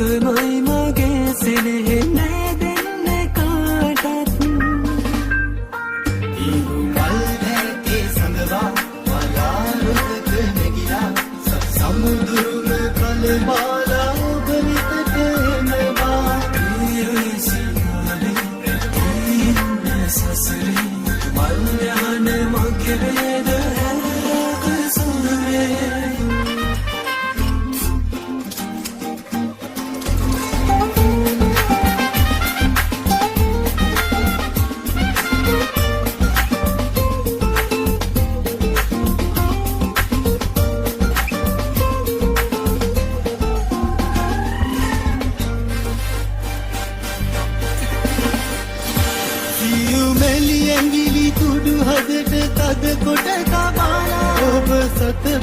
ඔබමයි මගේ සෙනෙහෙ නෑ දෙන්නේ කාටත් ඉරුමල් දැකේ සඳවා වලාරුවක නැගිලා සමුදුරුම කලබාලා ඔබ වෙතට එනවා ඉන්න සසරේ මල් යහන මගේ වේද හැරක සුනුවේ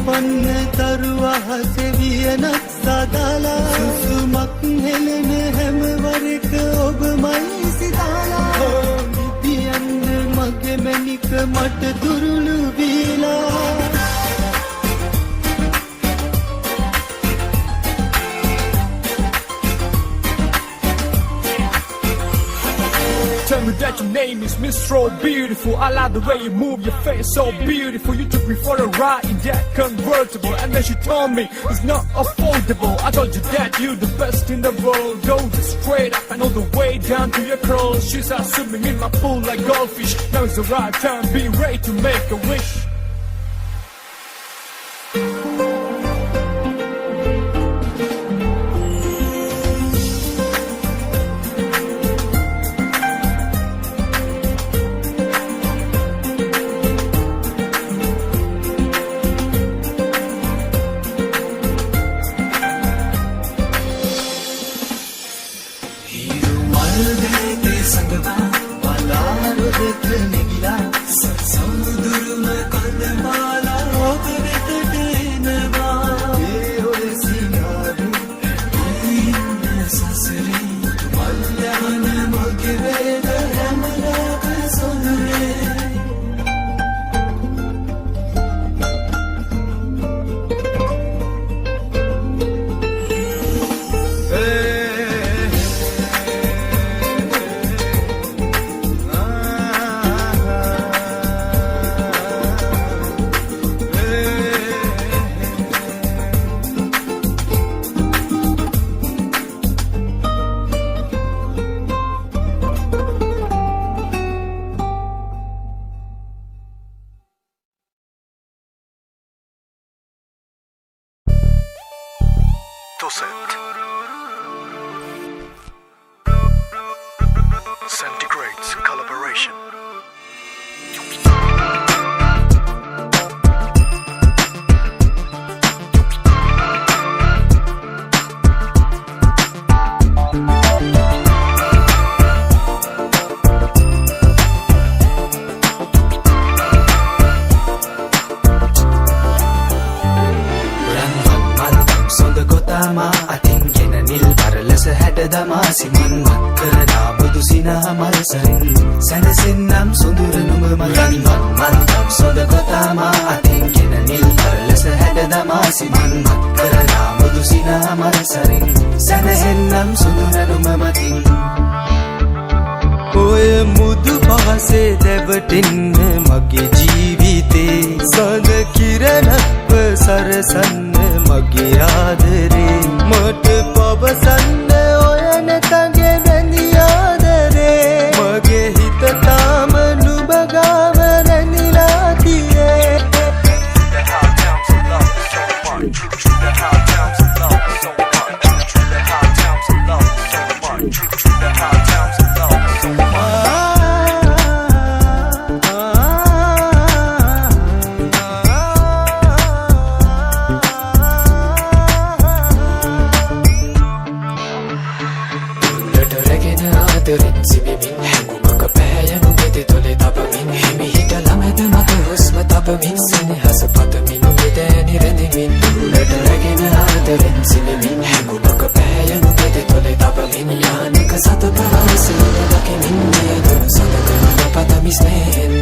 පන්න තරුවහ සෙවියනක් සදාලා සුසුමක් හෙලෙන හැම වරක ඔබමයි සිතාලා නිදියන්න මගේ මැනික මට දුරුළු වීලා Tell me that your name is Miss So Beautiful. I like the way you move your face, so beautiful. You took me for a ride in that convertible, and then she told me it's not affordable. I told you that you're the best in the world. Go straight up and all the way down to your curls. She started swimming in my pool like goldfish. Now it's the right time, be ready to make a wish. Centigrade's collaboration. සිමන් මත්කරනා බුදු සිනා මල් සරින් සැනසෙන්නම් සොඳුර නුඹ මගින් මන්නම් සොඳ කොතාමා අතින් ගෙන නිල් පරලස හැඩ දමා සිමන් මත්කරනා බුදු සිනා මල් සරින් සැනසෙන්නම් සොඳුර නුඹ මගින් ඔය මුදු පහසේ දැවටෙන්න මගේ ජීවිතේ සඳ කිරණක්ව සරසන්න මගේ ආදරේ මට පවසන්න තගේ වැඳි ආදරේ මගේ හිත තාම නුඹ ගාව රැඳිලා තියේ Min senehas patamin umideni renemin Dulat ragin aadarin sinemin Hengumaka payanu vede tole tapamin Yanika sata pahasi Dakemin Niyadunu sadakana patamis nehen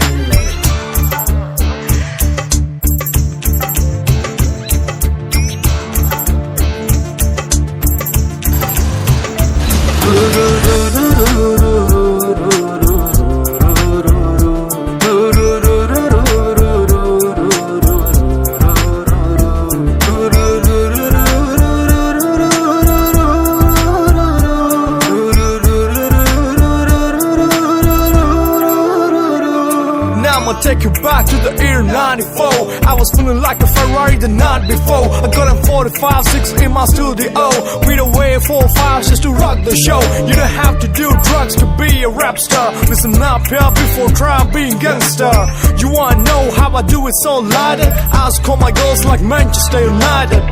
I'ma take you back to the year 94. I was feeling like a Ferrari the night before. I got a 45-6 in my studio. We don't wait 4 5 just to rock the show. You don't have to do drugs to be a rap star. Listen up here before trying being gangster. You wanna know how I do it so lighter? Ask all my girls like Manchester United.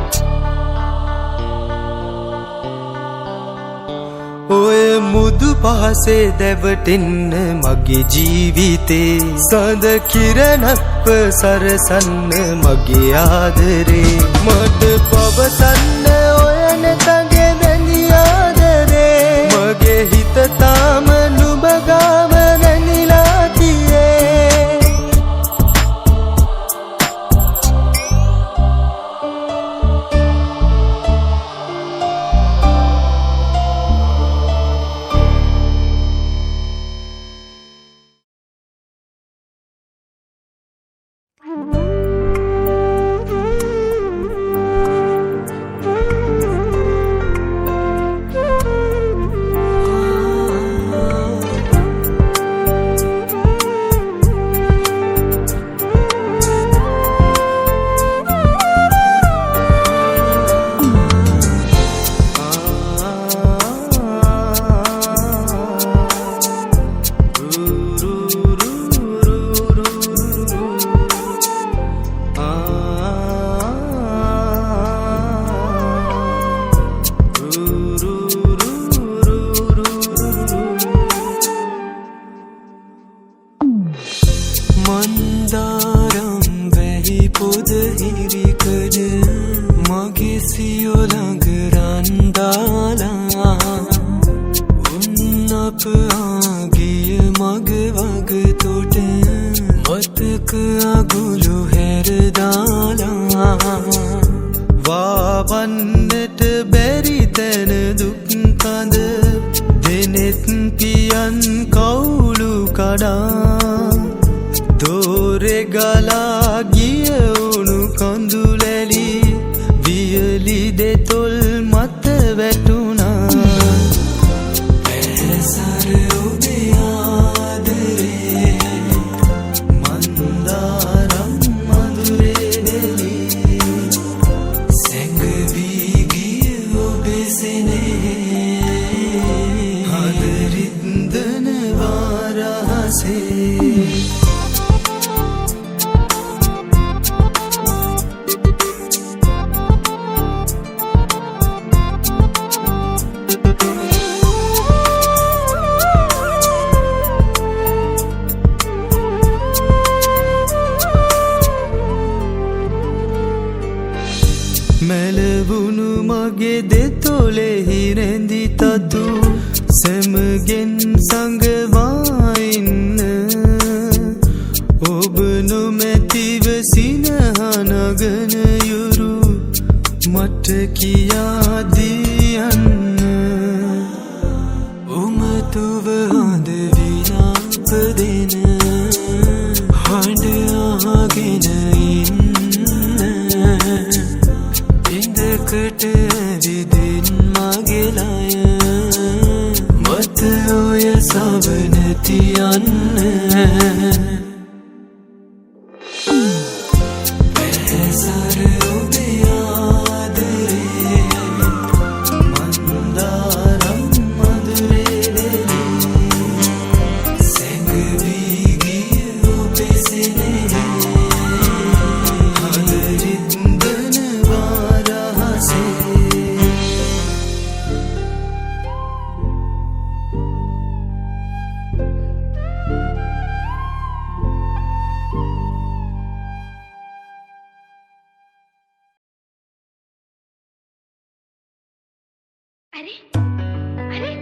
ඔය මුදු පහසේ දැවටෙන්න මගේ ජීවිතේ සඳ කිරණක් සරසන්න මගේ ආදරේ මට පවසන්න ඔය නැතගේ වැඳි ආදරේ මගේ හිත තාම නුඹ ගාව නැනිලා තියේ වන්නට බැරි තැන දුක් කඳ දෙනෙත් පියන් කවුළු කඩා දෝරෙ ගලා ගිය උණු කඳුලැලි වියලි දෙතොල් මත වැටුණා ඇසර ඔබේ ආදරේ මන්දාරම් මధుරේ වෙලි සැඟවී ගිය ඔබේ සෙනෙහේ හදරින්දන වාරහසේ මැලවුණු මගේ දෙතොලෙහි රැඳි තතු සැමගෙන් සඟවා ඉන්න ඔබ නොමැතිව සිනහනගන යුරු මට කියා දියන්න උමතුව හොඳ විලාප දෙන හඬ අහගෙන ඉන්න ඉඳකට ඇවිදින් මගේ ලය මත ඔය සවන තියන්න ඇසර ඔබේ ආදරේ මන්දාරම් මధుරේ වෙලි සැඟවී ගිය ඔබේ සෙනෙහේ හදරින්දන වාරහසේ अरे अरे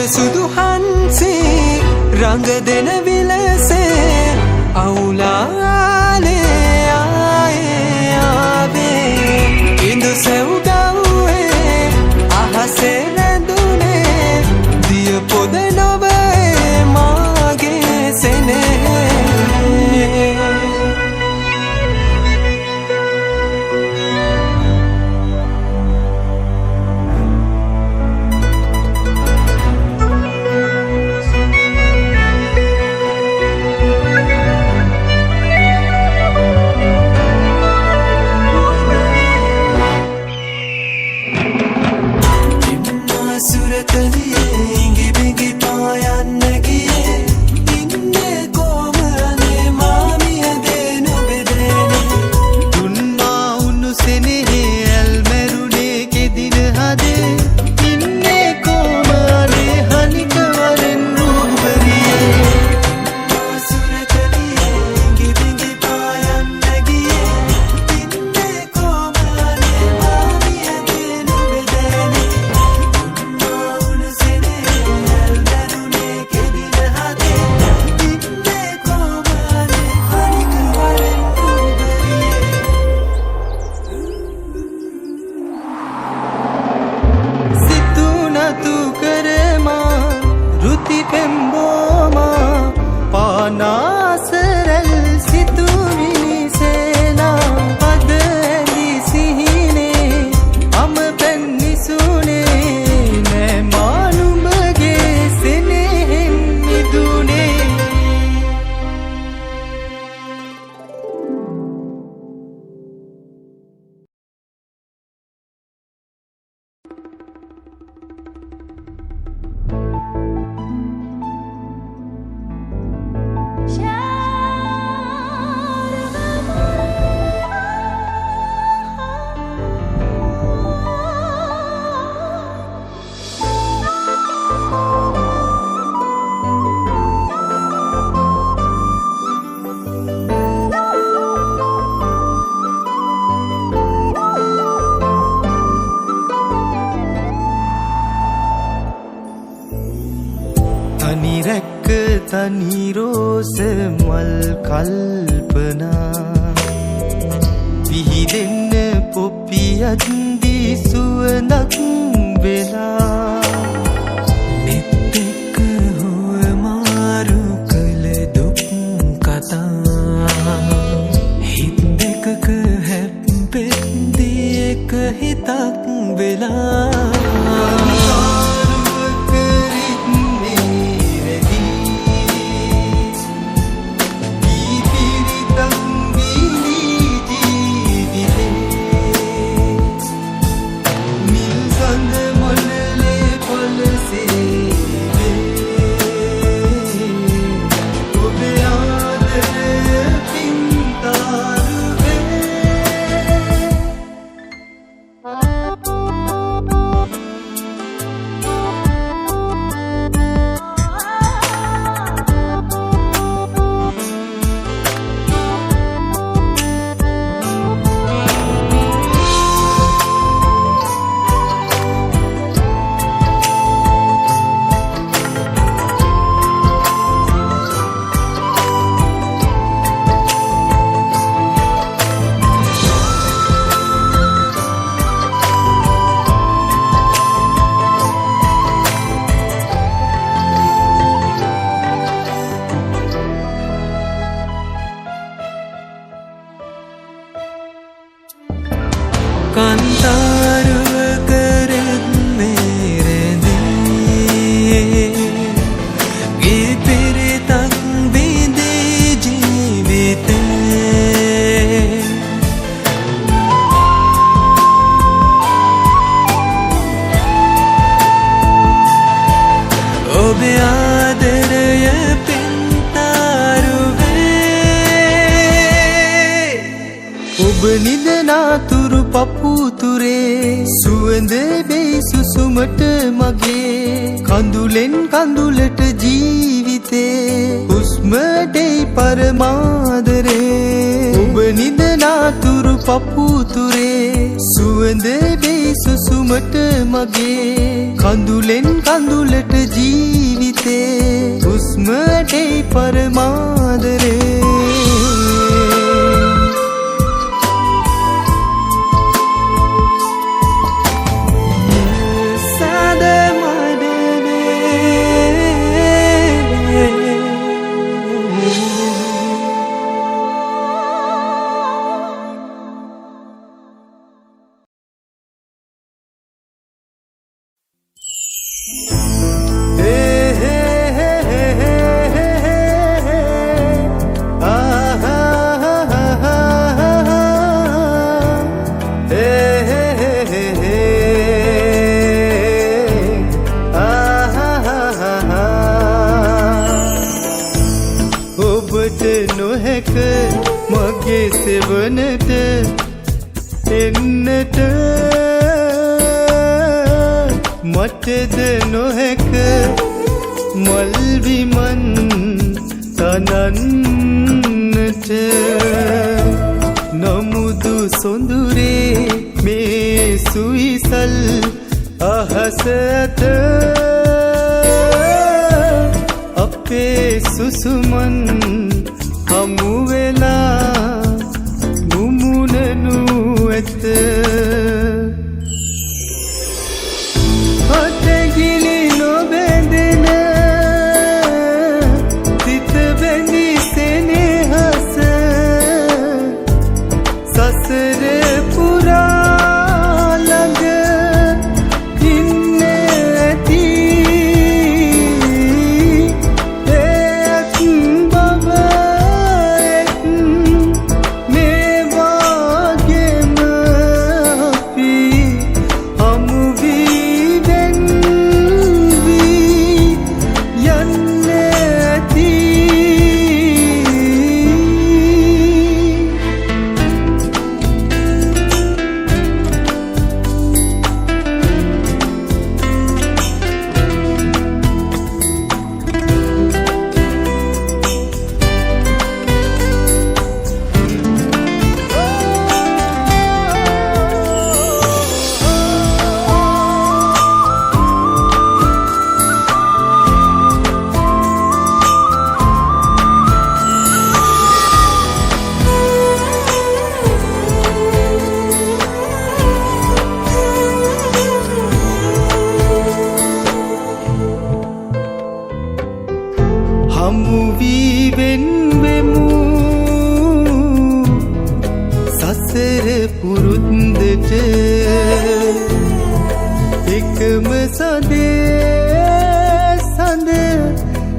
සුදු හන්සේ රඟ දෙන විලසේ අවුලාලේ ආයේ ආවේ ඉඳු සෙව්ගව්වේ අහසේ නැඳුනේ දිය පොද නොවේ මාගේ සෙනෙහේ තනි රෝස මල් කල්පනා විහිදෙන්න පොපියක් දී සුවඳක් වෙලා නෙත් එක්ක හුවමාරු කළ දුක් කතා හිත් දෙකක හැප්පෙද්දී එක හිතක් වෙලා Milza ඔබ නිදනාතුරු පපුතුරේ සුවඳ වෙයි සුසුමට මගේ කඳුලෙන් කඳුලට ජීවිතේ හුස්ම දෙයි පරමාදරේ ඔබ නිදනාතුරු පපුතුරේ සුවඳ වෙයි සුසුමට මගේ කඳුලෙන් කඳුලට ජීවිතේ හුස්ම දෙයි පරමාදරේ මගේ සෙවනට එන්නට මටද නොහැක මල් විමන් තනන්නට නමුදු සොඳුරේ මේ සුයිසල් අහසට අපේ සුසුමන් හමු වෙලා මුමුණනු ඇත අතගිලි නොබැඳෙන සිත බැඳි සෙනෙහස සසර පුරා ළඟ ඉන්න ඇති හමු වී වෙන්වෙමු සසර පුරුද්දට එකම සඳේ සඳ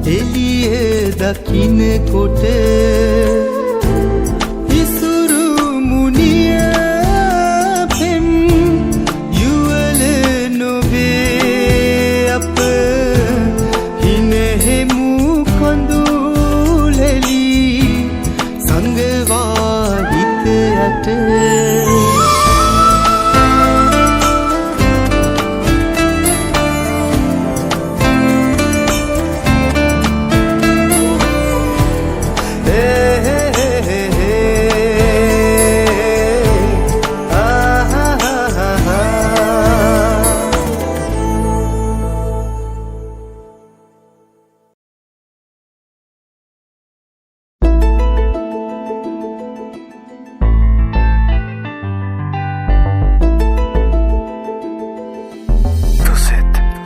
එළිය දකින්නකොට ඉසුරු මුනිය පෙම් යුවල නොවේ අප හිනෙහෙමු කොඳුලෙලි සංගවා හිත යට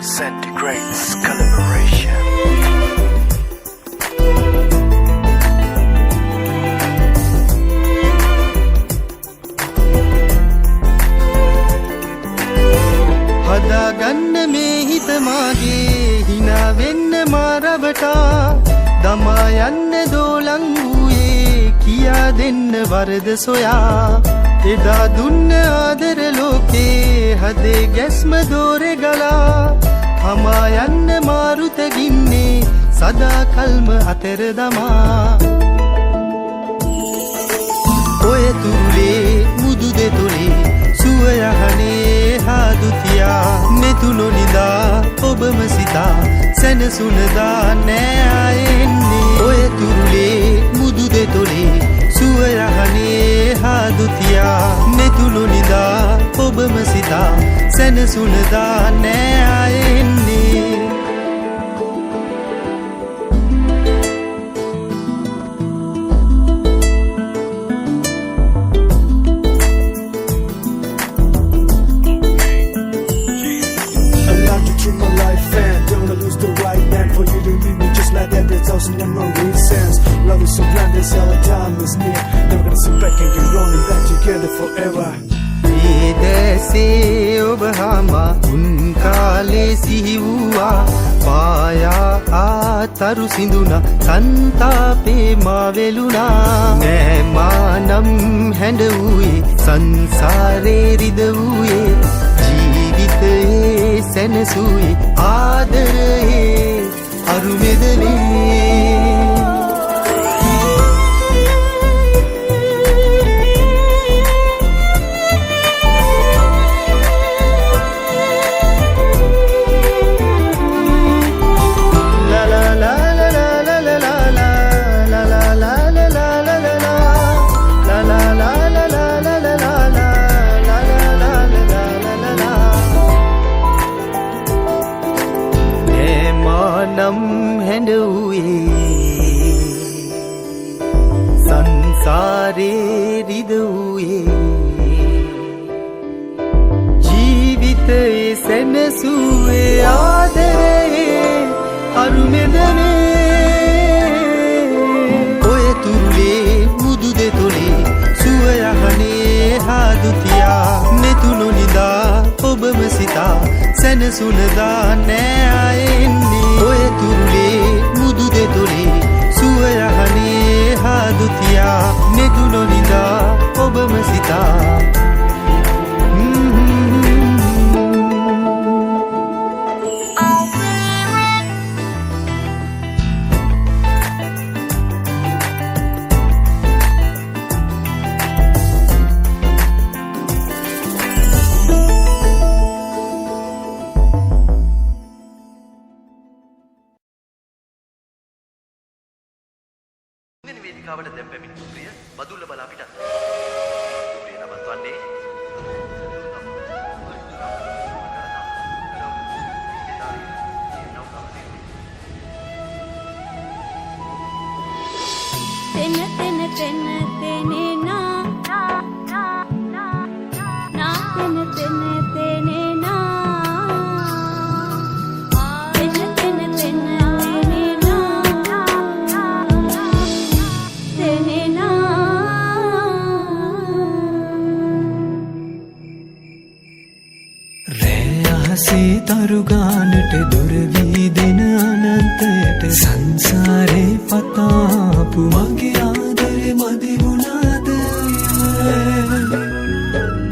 Centigrade's collaboration. හදාගන්න මේ හිත මාගේ හිනා වෙන්න මාරබටා දමා යන්න දෝලං වූයේ කියා දෙන්න වරද සොයා එදා දුන්න ආදර ලෝකේ හදේ ගැස්ම දෝරේ ගලා හමා යන්න මාරුත ගින්නේ සදා කල්ම අතර දමා ඔය තුරුලේ මුදු දෙතොලේ සුවයහනේ හාදුතියා මෙතු නොනිදා ඔබම සිතා සැනසුනදා නෑ ආයෙන්නේ ඔය තුරුලේ මුදු දෙතොලේ සුවයහනේ හාදුතියා මෙතු නොනිදා ඔබම සිතා සැනසුනදා නෑ ආයෙන්නේ Love is so blind, that's our time is near. Never gonna sit back and get rolling back together forever. ඒදැසේ ඔබහාමා උන්කාලේ සිහිවූවා පායා ආතරු සිඳුනා සන්තාපේ මාවෙලුනා නෑමානම් හැඬවූයේ සංසාරේ රිදවූයේ ජීවිතයේ සැනසූයේ ආදරයේ අරුමෙදනේ නම් හැඬවූයේ සංසාරේ රිදවූයේ ජීවිතයේ සැනසුවේ ආදරයේ අරුමෙදනේ ඔය තුරුලේ මුදු දෙතොලේ සුවයහනේ හාදුතියා මෙතු නොනිදා ඔබම සිතා සැනසුනදා නෑ ආයෙන්නේ ඔය තුරුලේ මුදු දෙතොලේ සුවයහනේ හාදුතියා මෙතු නොනිදා ඔබම සිතා වේදිකාවට දැන් පැමිණි ප්‍රිය බදුල්ල බලා පිටත්. ප්‍රිය නවත්වන්නේ තෙන තෙන තෙන තෙනේ නා නා තෙන තෙන තෙනේ තරුගානට දුරවී දෙන අනන්තයට සංසාරේ පතාපු මගේ ආදරේ මදි වුණාද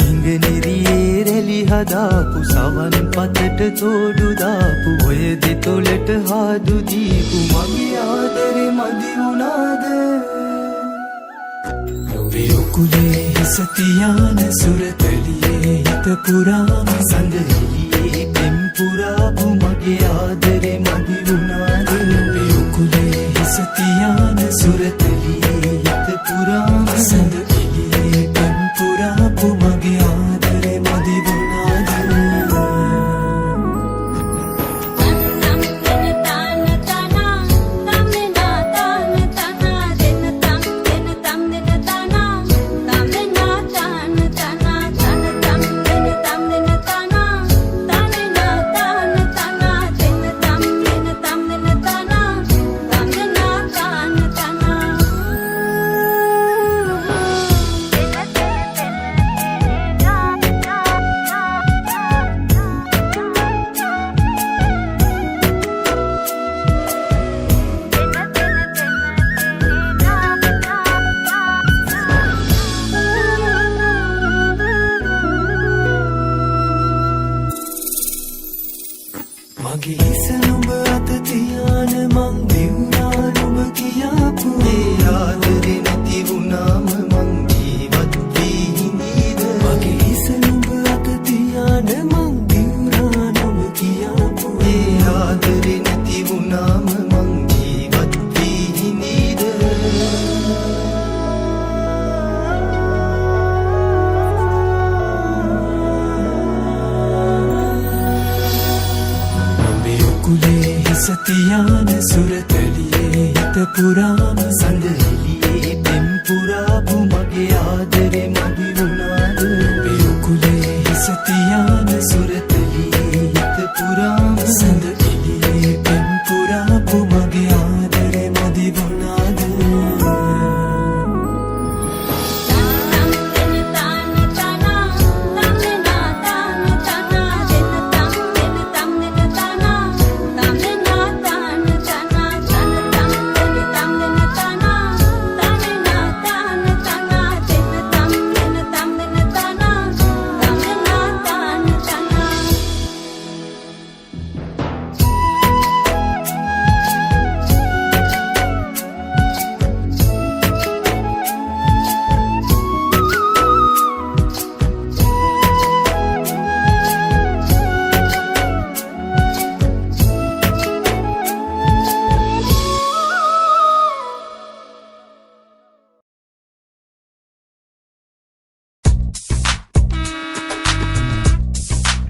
ඉංගනෙරියේ රැලි හදාපු සවන් පතට තෝඩු දාපු ඔය දෙතොලට හාදු දීපු මගේ ආදරේ මදි වුණාද නොවේ උකුලේ හිස තියාන සුරතලියේ හිත පුරාම සඳහිලියේ පෙම්පුරාපු මගේ ආදරේ මදි වුණාද නොවේ උකුලේ හිස තියාන සුරතලියේ හිත පුරාම සඳහිලියේ පෙම්පුරාපු මගේ ආදරේ මදි වුණාද මගේ හිස නුඹ අත තියාන මං දෙවුනා නුඹ කියාපු ඒ ආදරේ නැති වුණාම මං ජීවත් වී හිඳීද උකුලේ හිස තියාන සුරතලියේ හිත පුරාම සඳ එළියේ පෙම් පුරාපු මගේ ආදරේ මදි වුණාද උකුලේ හිස තියාන සුරතලියේ හිත පුරාම සඳ එළියේ පෙම් පුරාපු මගේ ආදරේ මදි වුණාද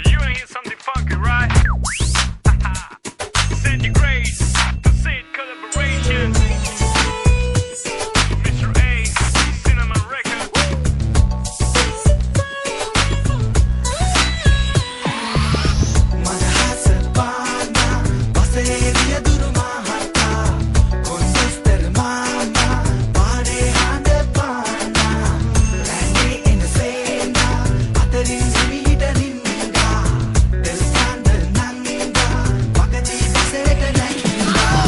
You wanna hear something funky, right? Send your grace to Sid Collaboration. Mr. A, Cinema Record. මනහස පානා වසේ වියදුරු මහතා කොන්දස්තර මාමා පාඩේ හඬ පානා රැඳී එන සේනා අතරින් විහිට නින්දා දෙල් සඳ නංගා වගජී බසේට නැංගා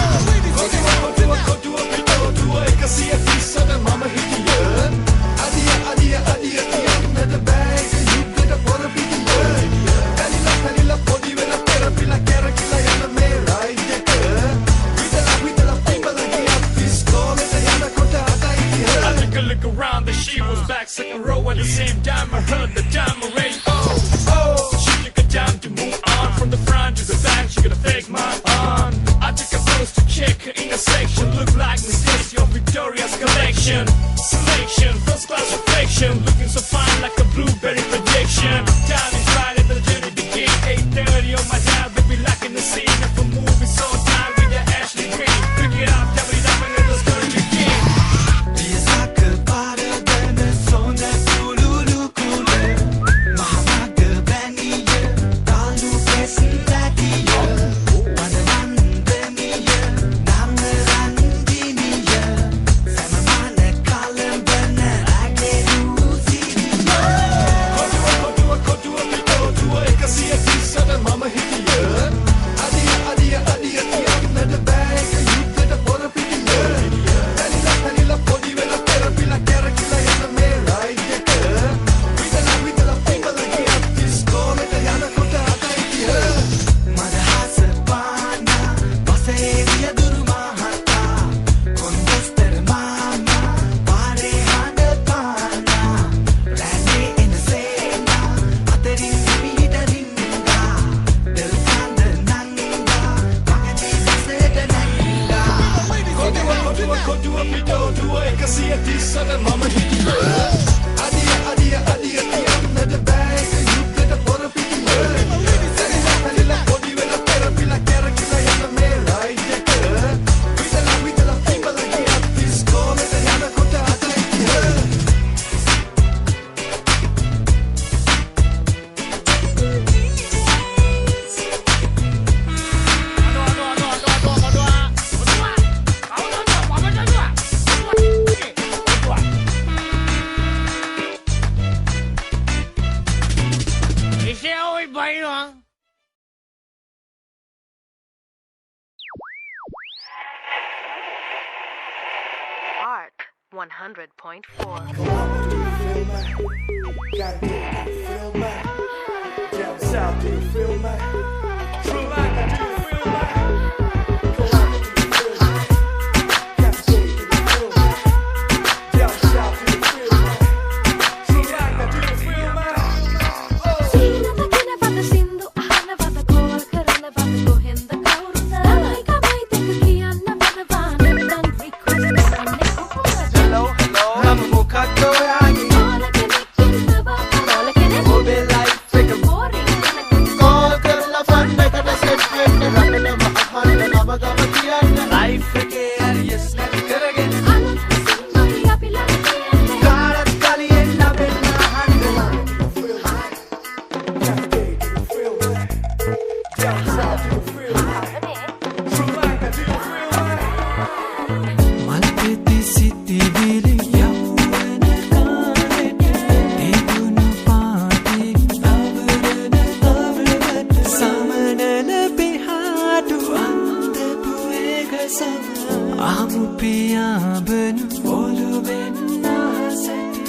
I took a look around, and she was back second row at the same time. I heard the diamond ring. Oh, she took her time to move on from the front to the back. She got a fake mine on. I took a pose to check her intersection. Look like Miss Daisy of Victoria's collection. Selection, first class reflection, looking so fine like a blueberry projection. Time is right at the journey begin. 8:30 on my dial, baby, like in the scene of a movie. So time with the Ashley Green. Pick it up, double it up, and let us go to begin. පියසක පාරදන සොඳ කුළුළු කුල මහමග බැනිය තාලු පෙසන් දැකිය වනවන්දනිය නම් රන්දිනිය සමමාන කලඹන ඇගේ රූසිනිය මදහස පානා වසේ වියදුරු මහතා කොන්දස්තර මාමා පාඩේ හඬ පානා රැඳී එන සේනා අතරින් විහිට නින්දා දෙල් සඳ නංගා වගජී බසේට නැංගා Art 100.4. Call girl, පියාඹනු ඔළුවෙන් ආසැටි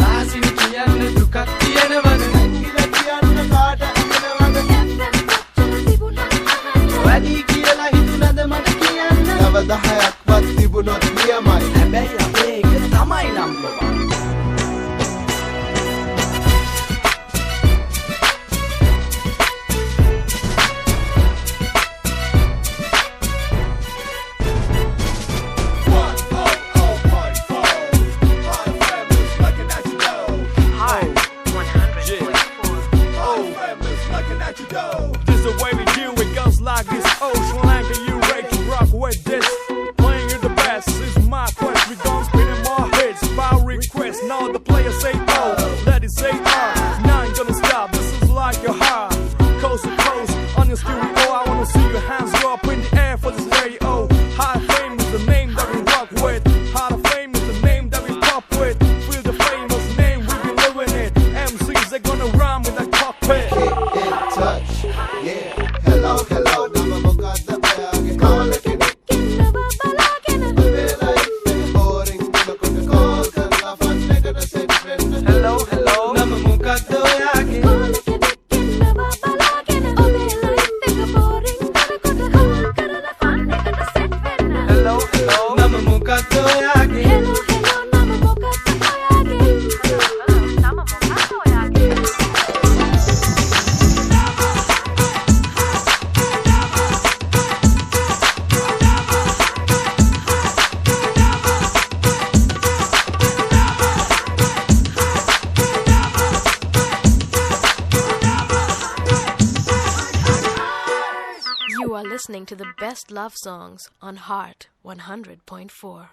ආසින් කියන්න දුකක් තියෙනවද නැංගිලා කියන්න කාට අඳනවද වැඩි කියලා හිතුනද මට කියන්න නව 10ක්වත් තිබුණොත් නියමයි හැබැයි අපේ එක තමයි number 100.4. This the way we do it, goes like this. Oh, Sri Lanka, you ready to rock with this? Playing you the best is my quest. We gon' spinning more hits by request. Now the players say oh, let it say now ain't gonna stop. This is like your heart, coast to coast on your stereo. I wanna see your hands go up in the air for this radio. High fame is the name that we rock with. High fame is the name that we pop with. Feel the famous name, we be living it. MCs they gonna rhyme with that cockpit. touch yeah hello hello නම මොකද්ද ඔයාගේ කාල් එකේ boring වෙනකොට call කරලා fun එකට set වෙන්න hello hello නම මොකද්ද ඔයාගේ hello hello නම මොකද්ද ඔයාගේ You are listening to the best love songs on Heart 100.4.